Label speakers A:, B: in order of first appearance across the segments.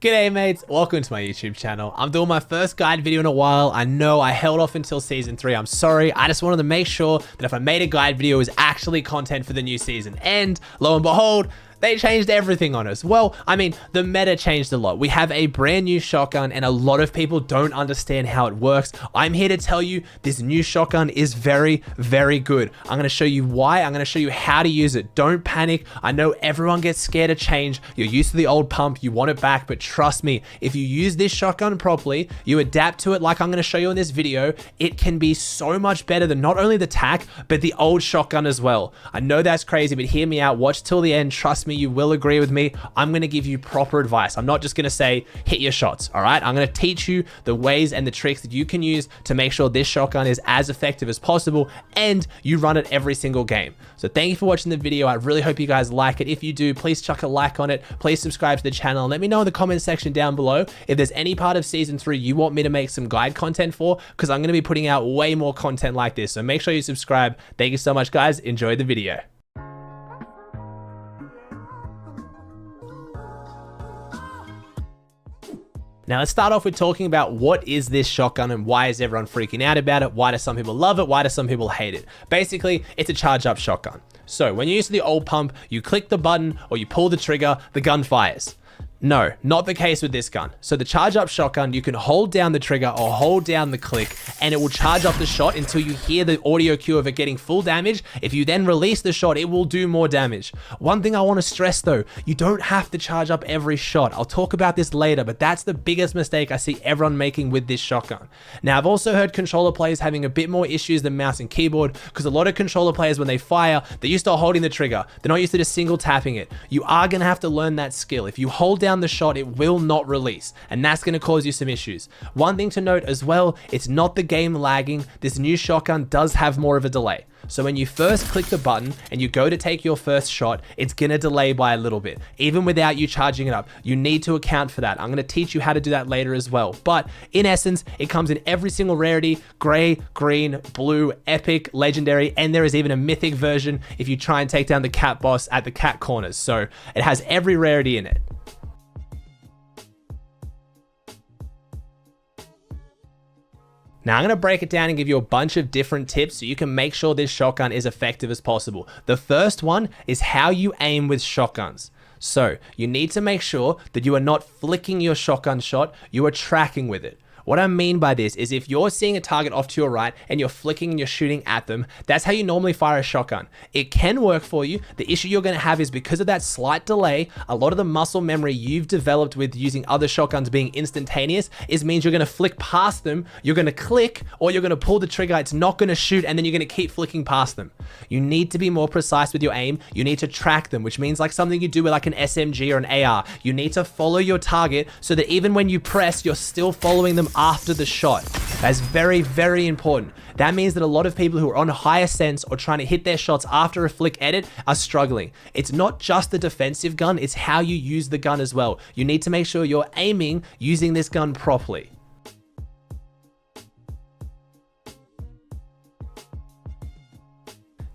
A: G'day mates, welcome to my YouTube channel. I'm doing my first guide video in a while. I know I held off until season 3. I'm sorry. I just wanted to make sure that if I made a guide video, it was actually content for the new season. And lo and behold, they changed everything on us. Well, I mean, the meta changed a lot. We have a brand new shotgun and a lot of people don't understand how it works. I'm here to tell you this new shotgun is very, very good. I'm going to show you why. I'm going to show you how to use it. Don't panic. I know everyone gets scared of change. You're used to the old pump. You want it back, but trust me, if you use this shotgun properly, you adapt to it like I'm going to show you in this video, it can be so much better than not only the TAC, but the old shotgun as well. I know that's crazy, but hear me out. Watch till the end. Trust me, you will agree with me. I'm going to give you proper advice. I'm not just going to say hit your shots. All right, I'm going to teach you the ways and the tricks that you can use to make sure this shotgun is as effective as possible and you run it every single game. So thank you for watching the video. I really hope you guys like it. If you do, please chuck a like on it. Please subscribe to the channel and let me know in the comment section down below if there's any part of season 3 you want me to make some guide content for, because I'm going to be putting out way more content like this. So make sure you subscribe. Thank you so much, guys. Enjoy the video. Now let's start off with talking about what is this shotgun and why is everyone freaking out about it? Why do some people love it? Why do some people hate it? Basically, it's a charge up shotgun. So when you're used to the old pump, you click the button or you pull the trigger, the gun fires. No, not the case with this gun. So the charge up shotgun, you can hold down the trigger or hold down the click and it will charge up the shot until you hear the audio cue of it getting full damage. If you then release the shot, it will do more damage. One thing I want to stress though, you don't have to charge up every shot. I'll talk about this later, but that's the biggest mistake I see everyone making with this shotgun. Now, I've also heard controller players having a bit more issues than mouse and keyboard because a lot of controller players, when they fire, they're used to holding the trigger. They're not used to just single tapping it. You are going to have to learn that skill. If you hold down the shot, it will not release, and that's going to cause you some issues. One thing to note as well, it's not the game lagging. This new shotgun does have more of a delay. So when you first click the button and you go to take your first shot, it's going to delay by a little bit. Even without you charging it up, you need to account for that. I'm going to teach you how to do that later as well. But in essence, it comes in every single rarity: gray, green, blue, epic, legendary, and there is even a mythic version if you try and take down the cat boss at the cat corners. So it has every rarity in it. Now I'm going to break it down and give you a bunch of different tips so you can make sure this shotgun is effective as possible. The first one is how you aim with shotguns. So you need to make sure that you are not flicking your shotgun shot, you are tracking with it. What I mean by this is if you're seeing a target off to your right and you're flicking and you're shooting at them, that's how you normally fire a shotgun. It can work for you. The issue you're going to have is because of that slight delay, a lot of the muscle memory you've developed with using other shotguns being instantaneous means you're going to flick past them, you're going to click, or you're going to pull the trigger, it's not going to shoot, and then you're going to keep flicking past them. You need to be more precise with your aim. You need to track them, which means like something you do with like an SMG or an AR. You need to follow your target so that even when you press, you're still following them after the shot. That's very, very important. That means that a lot of people who are on higher sense or trying to hit their shots after a flick edit are struggling. It's not just the defensive gun, it's how you use the gun as well. You need to make sure you're aiming using this gun properly.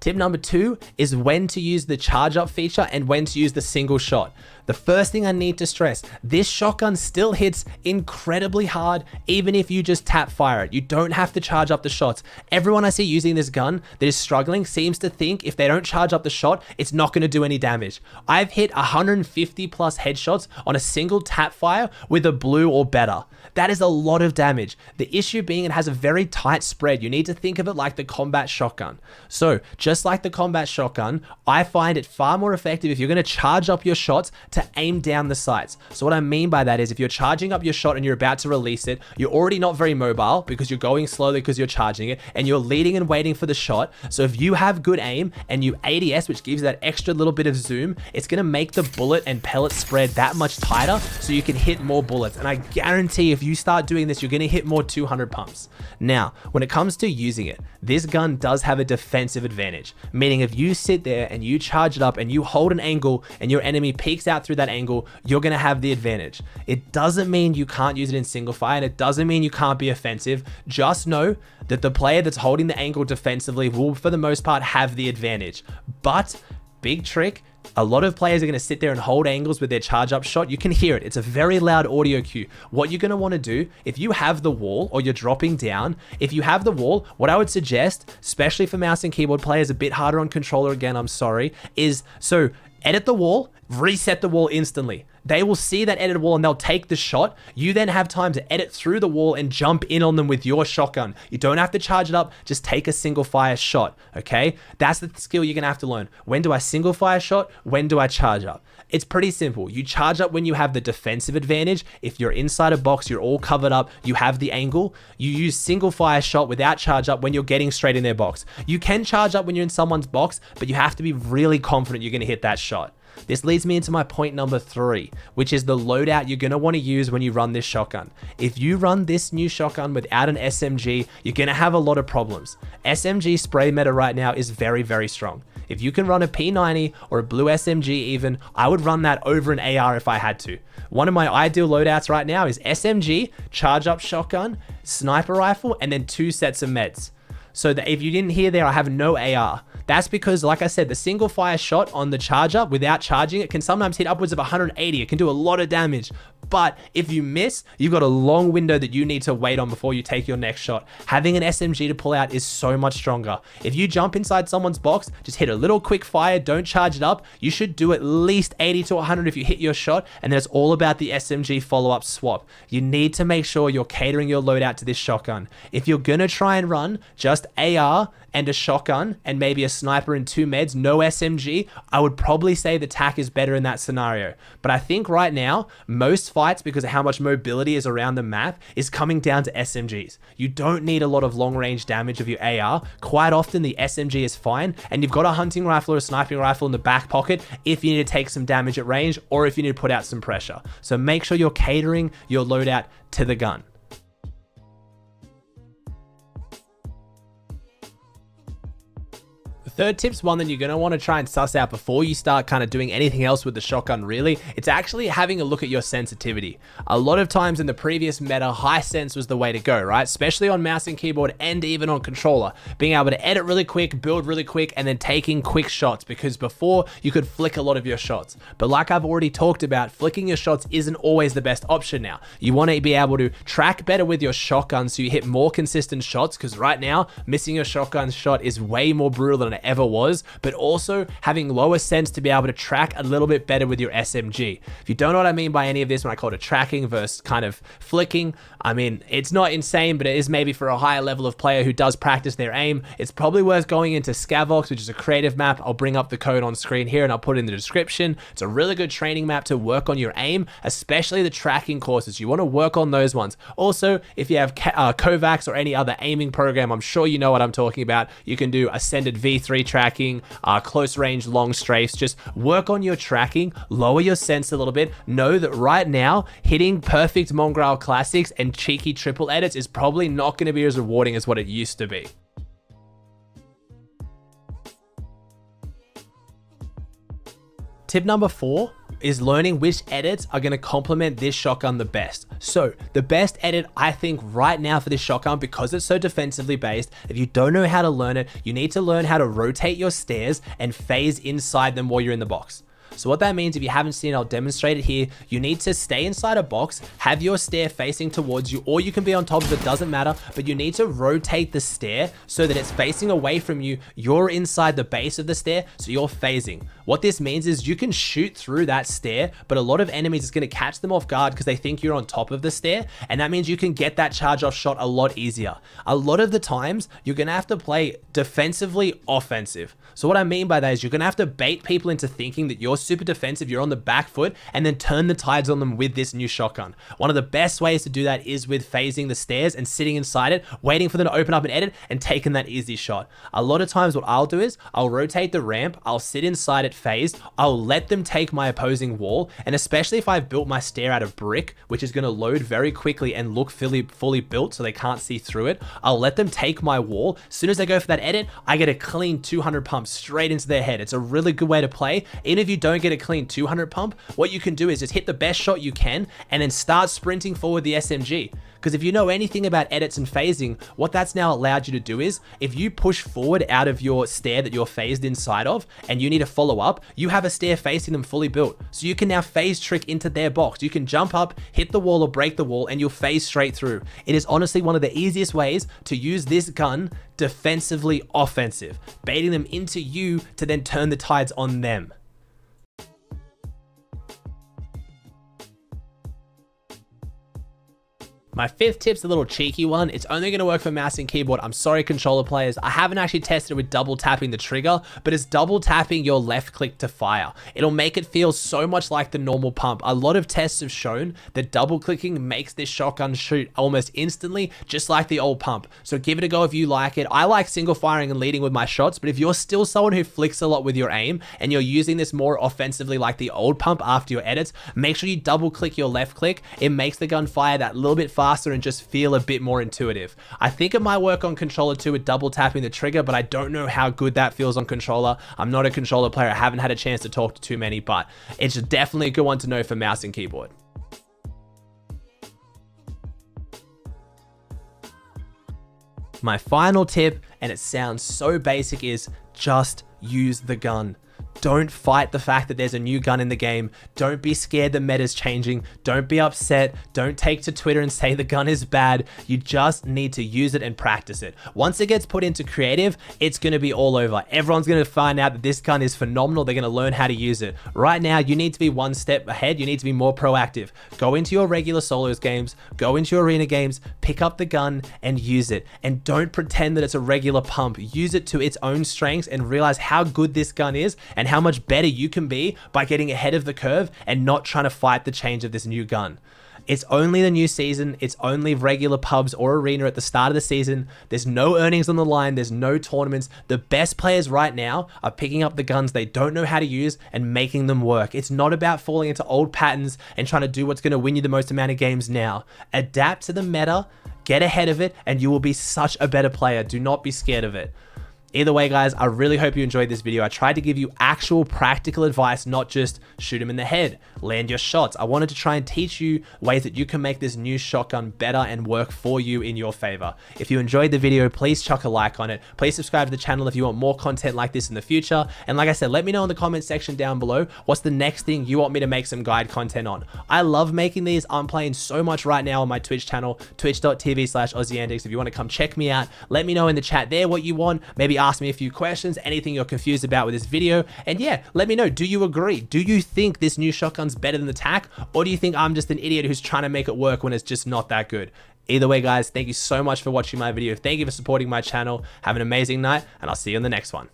A: Tip number 2 is when to use the charge up feature and when to use the single shot. The first thing I need to stress, this shotgun still hits incredibly hard even if you just tap fire it. You don't have to charge up the shots. Everyone I see using this gun that is struggling seems to think if they don't charge up the shot, it's not going to do any damage. I've hit 150 plus headshots on a single tap fire with a blue or better. That is a lot of damage. The issue being it has a very tight spread. You need to think of it like the combat shotgun. So just like the combat shotgun, I find it far more effective if you're going to charge up your shots to aim down the sights. So what I mean by that is if you're charging up your shot and you're about to release it, you're already not very mobile because you're going slowly because you're charging it and you're leading and waiting for the shot. So if you have good aim and you ADS, which gives that extra little bit of zoom, it's going to make the bullet and pellet spread that much tighter so you can hit more bullets. And I guarantee if you start doing this, you're going to hit more 200 pumps. Now, when it comes to using it, this gun does have a defensive advantage, meaning if you sit there and you charge it up and you hold an angle and your enemy peeks out through that angle, you're going to have the advantage. It doesn't mean you can't use it in single fire, and it doesn't mean you can't be offensive. Just know that the player that's holding the angle defensively will, for the most part, have the advantage. But big trick, A lot of players are going to sit there and hold angles with their charge up shot. You can hear it. It's a very loud audio cue. What you're going to want to do, if you have the wall or you're dropping down, if you have the wall, what I would suggest, especially for mouse and keyboard players, a bit harder on controller again, I'm sorry, is so edit the wall, reset the wall instantly. They will see that edited wall and they'll take the shot. You then have time to edit through the wall and jump in on them with your shotgun. You don't have to charge it up, just take a single fire shot, okay? That's the skill you're gonna have to learn. When do I single fire shot? When do I charge up? It's pretty simple. You charge up when you have the defensive advantage. If you're inside a box, you're all covered up, you have the angle. You use single fire shot without charge up when you're getting straight in their box. You can charge up when you're in someone's box, but you have to be really confident you're gonna hit that shot. This leads me into my point number 3, which is the loadout you're going to want to use when you run this shotgun. If you run this new shotgun without an SMG, you're going to have a lot of problems. SMG spray meta right now is very, very strong. If you can run a P90 or a blue SMG even, I would run that over an AR if I had to. One of my ideal loadouts right now is SMG, charge up shotgun, sniper rifle, and then 2 sets of meds. So that if you didn't hear there, I have no AR. That's because, like I said, the single fire shot on the charger without charging it can sometimes hit upwards of 180. It can do a lot of damage. But if you miss, you've got a long window that you need to wait on before you take your next shot. Having an SMG to pull out is so much stronger. If you jump inside someone's box, just hit a little quick fire, don't charge it up. You should do at least 80 to 100 if you hit your shot, and then it's all about the SMG follow-up swap. You need to make sure you're catering your loadout to this shotgun. If you're gonna try and run just AR and a shotgun and maybe a sniper and 2 meds, no SMG, I would probably say the TAC is better in that scenario. But I think right now, most fights, because of how much mobility is around the map, is coming down to SMGs. You don't need a lot of long range damage of your AR. Quite often the SMG is fine, and you've got a hunting rifle or a sniping rifle in the back pocket if you need to take some damage at range or if you need to put out some pressure. So make sure you're catering your loadout to the gun. Third tip's one that you're going to want to try and suss out before you start kind of doing anything else with the shotgun really. It's actually having a look at your sensitivity. A lot of times in the previous meta, high sense was the way to go, right? Especially on mouse and keyboard and even on controller. Being able to edit really quick, build really quick, and then taking quick shots, because before you could flick a lot of your shots. But like I've already talked about, flicking your shots isn't always the best option now. You want to be able to track better with your shotgun so you hit more consistent shots, because right now, missing your shotgun shot is way more brutal than it ever was, but also having lower sense to be able to track a little bit better with your SMG. If you don't know what I mean by any of this when I call it tracking versus kind of flicking, I mean, it's not insane, but it is maybe for a higher level of player who does practice their aim. It's probably worth going into Scavox, which is a creative map. I'll bring up the code on screen here and I'll put it in the description. It's a really good training map to work on your aim, especially the tracking courses. You want to work on those ones. Also, if you have Kovacs or any other aiming program, I'm sure you know what I'm talking about. You can do Ascended V3 tracking, close range, long strafes. Just work on your tracking, lower your sense a little bit. Know that right now, hitting perfect Mongraal classics and cheeky triple edits is probably not going to be as rewarding as what it used to be. Tip number 4 is learning which edits are going to complement this shotgun the best. So the best edit I think right now for this shotgun, because it's so defensively based, if you don't know how to learn it, you need to learn how to rotate your stairs and phase inside them while you're in the box. So what that means, if you haven't seen it, I'll demonstrate it here. You need to stay inside a box, have your stair facing towards you, or you can be on top of it, doesn't matter, but you need to rotate the stair so that it's facing away from you. You're inside the base of the stair, so you're phasing. What this means is you can shoot through that stair, but a lot of enemies is going to catch them off guard because they think you're on top of the stair, and that means you can get that charge off shot a lot easier. A lot of the times, you're going to have to play defensively offensive. So what I mean by that is you're going to have to bait people into thinking that you're super defensive, you're on the back foot, and then turn the tides on them with this new shotgun. One of the best ways to do that is with phasing the stairs and sitting inside it, waiting for them to open up and edit, and taking that easy shot. A lot of times what I'll do is I'll rotate the ramp, I'll sit inside it phased, I'll let them take my opposing wall, and especially if I've built my stair out of brick, which is going to load very quickly and look fully built so they can't see through it, I'll let them take my wall. As soon as they go for that edit, I get a clean 200 pump straight into their head. It's a really good way to play. Even if you don't get a clean 200 pump, what you can do is just hit the best shot you can and then start sprinting forward the SMG. Because if you know anything about edits and phasing, what that's now allowed you to do is, if you push forward out of your stair that you're phased inside of, and you need to follow up, you have a stair facing them fully built. So you can now phase trick into their box. You can jump up, hit the wall or break the wall, and you'll phase straight through. It is honestly one of the easiest ways to use this gun defensively offensive, baiting them into you to then turn the tides on them. My fifth tip's a little cheeky one. It's only going to work for mouse and keyboard. I'm sorry, controller players. I haven't actually tested it with double tapping the trigger, but it's double tapping your left click to fire. It'll make it feel so much like the normal pump. A lot of tests have shown that double clicking makes this shotgun shoot almost instantly, just like the old pump. So give it a go if you like it. I like single firing and leading with my shots, but if you're still someone who flicks a lot with your aim and you're using this more offensively like the old pump after your edits, make sure you double click your left click. It makes the gun fire that little bit faster and just feel a bit more intuitive. I think it might work on controller too with double tapping the trigger, but I don't know how good that feels on controller. I'm not a controller player. I haven't had a chance to talk to too many, but it's definitely a good one to know for mouse and keyboard. My final tip, and it sounds so basic, is just use the gun. Don't fight the fact that there's a new gun in the game. Don't be scared the meta's changing. Don't be upset. Don't take to Twitter and say the gun is bad. You just need to use it and practice it. Once it gets put into creative, it's going to be all over. Everyone's going to find out that this gun is phenomenal. They're going to learn how to use it. Right now, you need to be one step ahead. You need to be more proactive. Go into your regular solos games, go into your arena games, pick up the gun and use it. And don't pretend that it's a regular pump. Use it to its own strengths and realize how good this gun is and how much better you can be by getting ahead of the curve and not trying to fight the change of this new gun. It's only the new season. It's only regular pubs or arena at the start of the season. There's no earnings on the line. There's no tournaments. The best players right now are picking up the guns they don't know how to use and making them work. It's not about falling into old patterns and trying to do what's going to win you the most amount of games now. Adapt to the meta, get ahead of it, and you will be such a better player. Do not be scared of it. Either way, guys, I really hope you enjoyed this video. I tried to give you actual practical advice, not just shoot him in the head, land your shots. I wanted to try and teach you ways that you can make this new shotgun better and work for you in your favor. If you enjoyed the video, please chuck a like on it. Please subscribe to the channel if you want more content like this in the future. And like I said, let me know in the comment section down below, what's the next thing you want me to make some guide content on. I love making these. I'm playing so much right now on my Twitch channel, twitch.tv/AussieAntics. If you want to come check me out, let me know in the chat there what you want. Maybe ask me a few questions, anything you're confused about with this video. And yeah, let me know, do you agree? Do you think this new shotgun's better than the TAC? Or do you think I'm just an idiot who's trying to make it work when it's just not that good? Either way, guys, thank you so much for watching my video. Thank you for supporting my channel. Have an amazing night, and I'll see you in the next one.